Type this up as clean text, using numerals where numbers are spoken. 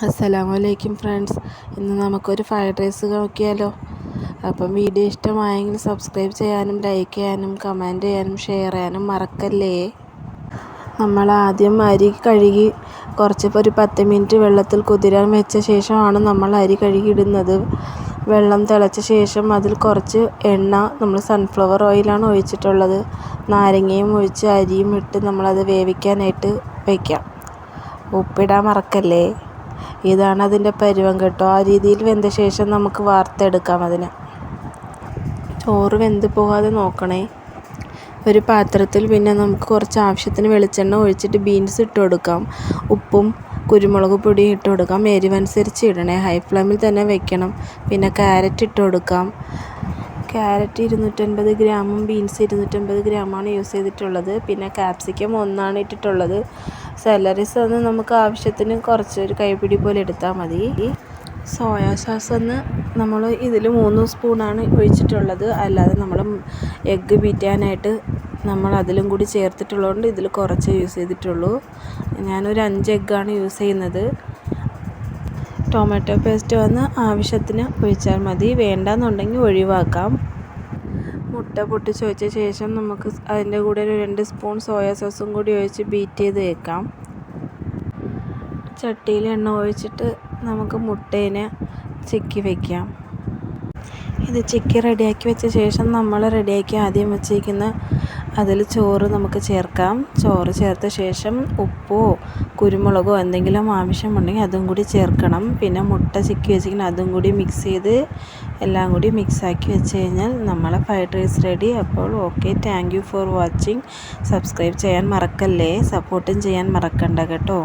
അസ്സലാമലൈക്കും ഫ്രണ്ട്സ്, ഇന്ന് നമുക്കൊരു ഫ്രൈഡ് റൈസ് നോക്കിയാലോ. അപ്പം വീഡിയോ ഇഷ്ടമായെങ്കിൽ സബ്സ്ക്രൈബ് ചെയ്യാനും ലൈക്ക് ചെയ്യാനും കമൻറ്റ് ചെയ്യാനും ഷെയർ ചെയ്യാനും മറക്കല്ലേ. നമ്മൾ ആദ്യം അരി കഴുകി ഒരു 10 മിനിറ്റ് വെള്ളത്തിൽ കുതിരാൻ വെച്ച ശേഷമാണ് നമ്മൾ അരി കഴുകി ഇടുന്നത്. വെള്ളം തിളച്ച ശേഷം അതിൽ കുറച്ച് എണ്ണ, നമ്മൾ സൺഫ്ലവർ ഓയിലാണ് ഒഴിച്ചിട്ടുള്ളത്. നാരങ്ങയും ഒഴിച്ച് അരിയും ഇട്ട് നമ്മളത് വേവിക്കാനായിട്ട് വയ്ക്കാം. ഉപ്പിടാൻ മറക്കല്ലേ. ഇതാണ് അതിൻ്റെ പരുവം കേട്ടോ. ആ രീതിയിൽ വെന്ത ശേഷം നമുക്ക് വാർത്തെടുക്കാം. അതിന് ചോറ് വെന്ത് പോകാതെ നോക്കണേ. ഒരു പാത്രത്തിൽ പിന്നെ നമുക്ക് കുറച്ച് ആവശ്യത്തിന് വെളിച്ചെണ്ണ ഒഴിച്ചിട്ട് ബീൻസ് ഇട്ട് കൊടുക്കാം. ഉപ്പും കുരുമുളക് പൊടിയും ഇട്ട് കൊടുക്കാം. എരിവനുസരിച്ച് ഇടണേ. ഹൈ ഫ്ലെയിമിൽ തന്നെ വെക്കണം. പിന്നെ ക്യാരറ്റ് ഇട്ട് കൊടുക്കാം. ക്യാരറ്റ് 250 ഗ്രാമും ബീൻസ് 250 ഗ്രാമാണ് യൂസ് ചെയ്തിട്ടുള്ളത്. പിന്നെ ക്യാപ്സിക്കം 1 ഇട്ടിട്ടുള്ളത്. സെലറീസ് നമുക്ക് ആവശ്യത്തിന് ഒരു കൈപ്പിടി പോലെ എടുത്താൽ മതി. സോയാ സോസ് നമ്മൾ ഇതിൽ 3 സ്പൂണാണ് ഒഴിച്ചിട്ടുള്ളത്. അല്ലാതെ നമ്മൾ എഗ്ഗ് ബീറ്റാനായിട്ട് നമ്മൾ അതിലും കൂടി ചേർത്തിട്ടുള്ളതുകൊണ്ട് ഇതിൽ കുറച്ച് യൂസ് ചെയ്തിട്ടുള്ളൂ. ഞാനൊരു 5 എഗ്ഗാണ് യൂസ് ചെയ്യുന്നത്. ടൊമാറ്റോ പേസ്റ്റ് ആവശ്യത്തിന് ഒഴിച്ചാൽ മതി. വേണ്ടാന്നുണ്ടെങ്കിൽ ഒഴിവാക്കാം. മുട്ട പൊട്ടിച്ച് വെച്ച ശേഷം നമുക്ക് അതിൻ്റെ കൂടെ ഒരു 2 സ്പൂൺ സോയാ സോസും കൂടി ഒഴിച്ച് ബീറ്റ് ചെയ്ത് വെക്കാം. ചട്ടിയിൽ എണ്ണ ഒഴിച്ചിട്ട് നമുക്ക് മുട്ടേനെ ചിക്കി വയ്ക്കാം. ഇത് ചിക്കി റെഡിയാക്കി വെച്ച ശേഷം നമ്മൾ റെഡിയാക്കി ആദ്യം വെച്ചിരിക്കുന്ന അതിൽ ചോറ് നമുക്ക് ചേർക്കാം. ചോറ് ചേർത്ത ശേഷം ഉപ്പോ കുരുമുളകോ എന്തെങ്കിലും ആവശ്യമുണ്ടെങ്കിൽ അതും കൂടി ചേർക്കണം. പിന്നെ മുട്ട ചിക്കി വെച്ചിരിക്കുന്ന അതും കൂടി മിക്സ് ചെയ്ത് എല്ലാം കൂടി മിക്സാക്കി വെച്ച് കഴിഞ്ഞാൽ നമ്മളെ ഫ്രൈഡ് റൈസ് റെഡി. അപ്പോൾ okay, thank you for watching. Subscribe ചെയ്യാൻ മറക്കല്ലേ. സപ്പോർട്ടും ചെയ്യാൻ മറക്കണ്ട കേട്ടോ.